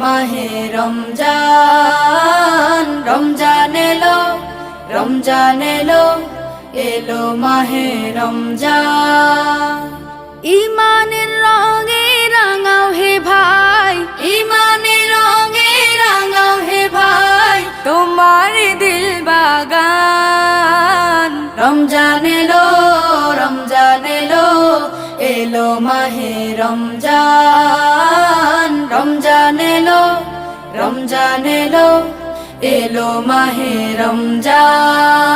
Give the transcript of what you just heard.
মাহে রমজান, রমজান এলো, রমজান এলো, এলো মাহে রমজান। ইমানের রঙে রাঙাও হে ভাই, ইমানের রঙে রাঙাও হে ভাই, তোমার দিল বাগান। রমজান এলো, রমজান এলো, এলো মাহে রমজান, রমজান এলো, রমজান এলো, এলো মাহে রমজান।